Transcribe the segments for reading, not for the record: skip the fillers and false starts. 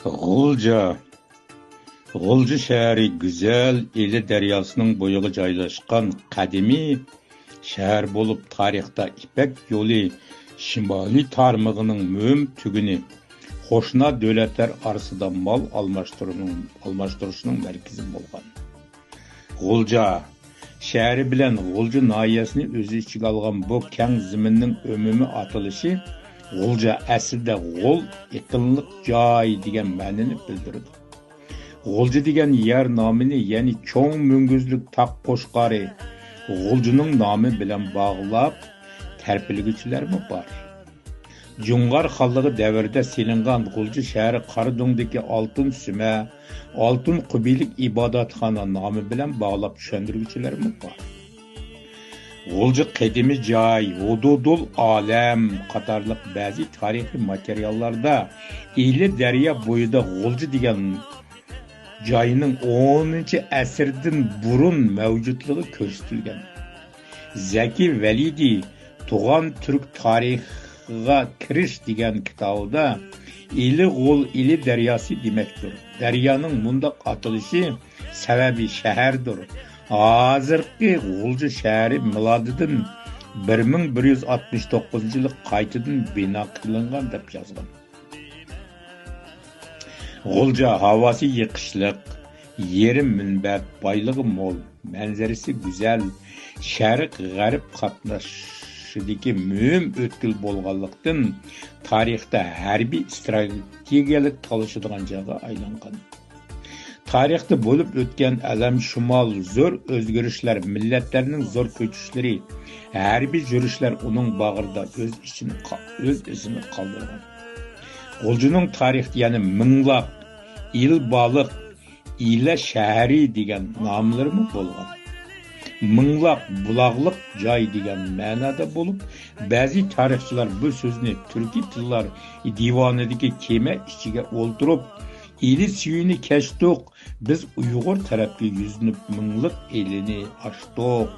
G'ulja. G'ulji shahri güzel Eli daryosining bo'yig'i joylashgan qadimiy shahar bo'lib, tarixda İpek yo'li shimoliy tarmog'ining muhim tuguni, qo'shni davlatlar orasida mol almashtirishning markazi bo'lgan. G'ulja shahri bilan G'ulji noyasini o'z ichiga olgan bu keng zaminning umumiy atalishi G'ulja aslida G'ul iqlimlik joy degan ma'noni bildiradi. G'ulji degan yer nomini, ya'ni cho'ng munguzlik taq qo'shqari G'uljining nomi bilan bog'lab tarpilguvchilarmi bor. Jungar xonligi davrida silingan G'ulji shahri Qaradongdagi Oltin Suma, Oltin Qubilik ibodatxona nomi bilan bog'lab tushuntiruvchilarmi bor. G'ulji qadimiy joy, hududul olam qatorliq ba'zi tarixiy materiallarda Eli daryo bo'yida G'ulji degan joyning 10-asrdan burun mavjudligi ko'rsatilgan. Zaki Validi Tug'an Turk tarixiga kirish degan kitobida Eli G'ul Eli daryosi demakdir. Daryoning bundoq atalishi sababi shahardir. Hozirgi G'ulji shahri milodidan 1169-yil qaytadan bino qilingan deb yozgan. G'ulja havosi yiqishliq, yeri minbat, boyligi mo'l, manzarasi go'zal, sharq-g'arb qatnashidagi muhim o'tkil bo'lganlikdan tarixda harbiy strategiyalik talashadigan joyga aylangan. Tarixda bo'lib o'tgan alam shumol zo'r o'zgarishlar, millatlarning zo'r ko'chishlari, harbiy yurishlar uning bag'rida o'z izini qoldirgan. G'uljining tarixda yana minglab il baliq, ila shahri degan nomlarmi bo'lgan. Minglab buloqliq joy degan ma'noda bo'lib, ba'zi tarixchilar bu so'zni turkiy tillar divonidagi kema ichiga o'ltirib, eli suyini kashdiq, biz Uyg'ur tarafga yuzinib mingliq elini ochdiq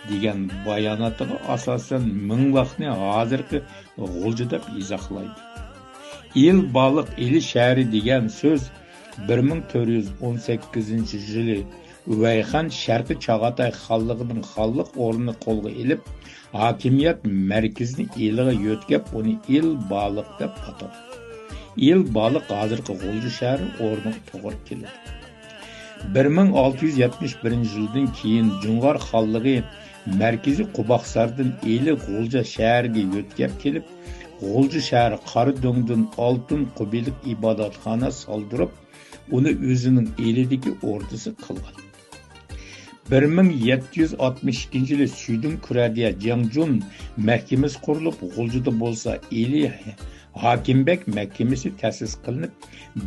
degan bayonotiga asosan minglaqni hozirgi G'ulji deb izohlaydi. Il baliq eli shahri degan so'z 1418-yili Uvayxon Sharqi Chag'atay xonligining xonlik o'rnini qo'lga olib, hokimiyat markazini eliga yo'tkab, uni il baliq deb atadi. Il baliq hozirgi G'ulji shahri o'rniga to'g'ri keladi. 1671-yildan keyin Jungar xonligi markaziy Quboqsardan eli G'ulja shahriga yo'tkab kelib, G'ulji shahri Qaradongdan Oltin Qubilik ibodatxona soldirib, uni o'zining elidagi o'rdisi qilgan. 1762-yili Suydin Kuradiya Jangjun mahkamasi qurilib, G'uljida bo'lsa Eli Hakimbek mahkamasi ta'sis qilinib,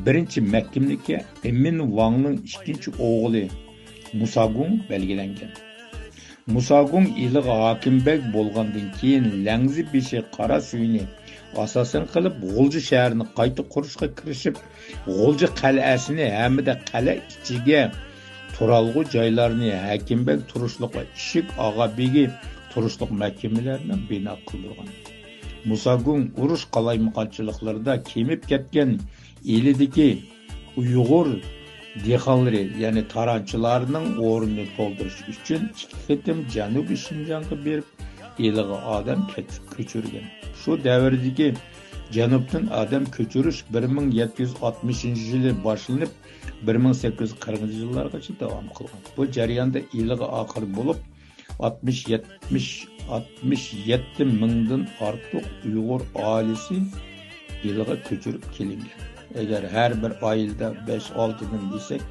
birinchi mahkamlikka Emin Wangning ikkinchi o'g'li Musagung belgilangan. Musagung Eli Hakimbek bo'lgandan keyin Langzi beshi qora suyini asosan qilib, G'ulji shahrini qayta qurishga kirishib, G'ulji qal'asini hamda qal'a ichiga turalg'u joylarni Hakimbek turishliq va Ishik Og'abegi turishliq mahkamalarini bino qildirgan. Musagung urush qalaymaqonchiliklarida kemib ketgan elidagi Uyg'ur dehqonlari, ya'ni taranchilarning o'rnini to'ldirish uchun ikki qitim Janubiy Shinjonga berib, eliga odam ko'chirgan. Shu davrdagi janubdan odam ko'chirish 1760-yili boshlanib, 1840-yillargacha davom qilgan. Bu jarayonda eliga oxir bo'lib 67 mingdan ortiq Uyg'ur oilasi eliga ko'chirib kelingan. Agar har bir oilada 5-6 ming desak,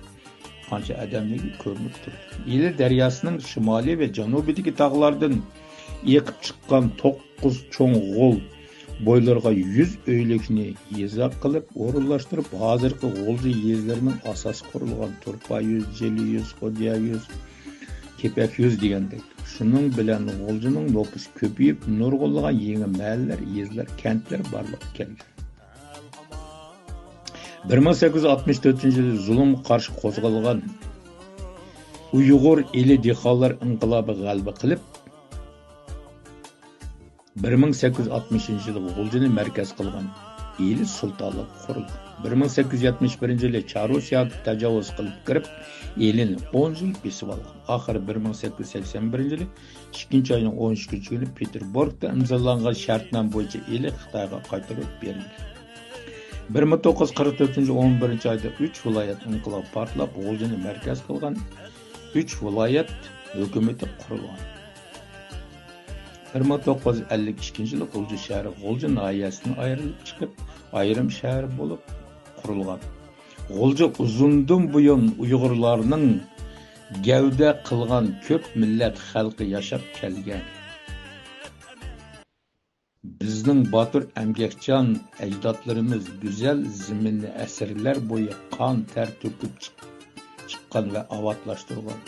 qancha odamligi ko'rinib turadi. Eli daryosining shimoliy va janubidagi tog'lardan yiqib chiqqan 9 cho'ng G'ul bo'ylarga 100 uylikni yezaq qilib o'rinlashtirib, hozirgi G'ulji yezlarining asosi qurilgan Turpa 100, Jeli 100, Xodiya 100, Kepak 100 degandek. Shuning bilan G'uljining nüfusi ko'payib, nurg'unlagan yangi mahallalar, yezlar, kentlar borliqqa kelgan. 1864-yili zulm qarshi qo'zg'algan Uyg'ur eli dehqonlar inqilobi g'alaba qilib, 1860-yili G'uljini markaz qilgan. eli sultonluq qurilgan. 1871 yili Charusiya tajovuz qilib kirib, elini 10 yil besib olgan. Oxiri 1881 yili 2 oyning 13 kuni Peterburgda imzolangan shartnoma bo'yicha eli Xitoyga qaytarib berilgan. 1944 yil 11 oyda 3 viloyat inqilob portlab, G'uljini markaz qilgan 3 viloyat hukumati qurilgan. 1952 yili G'ulji shahri G'ulji noyasidan ayrilib chiqib, ayrim shahar bo'lib qurilgan. G'ulji uzundan buyon Uyg'urlarning gavda qilgan ko'p millat xalqi yashab kelgan. Bizning botir emgakchan ajdodlarimiz go'zal zaminni asrlar bo'yi qon ter to'kib chiqqan va avatlashtirgan.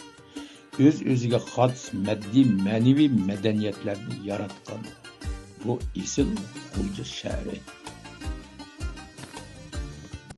O'z-o'ziga xos maddiy ma'naviy madaniyatlarni yaratgan. Bu esil G'ulji shahri.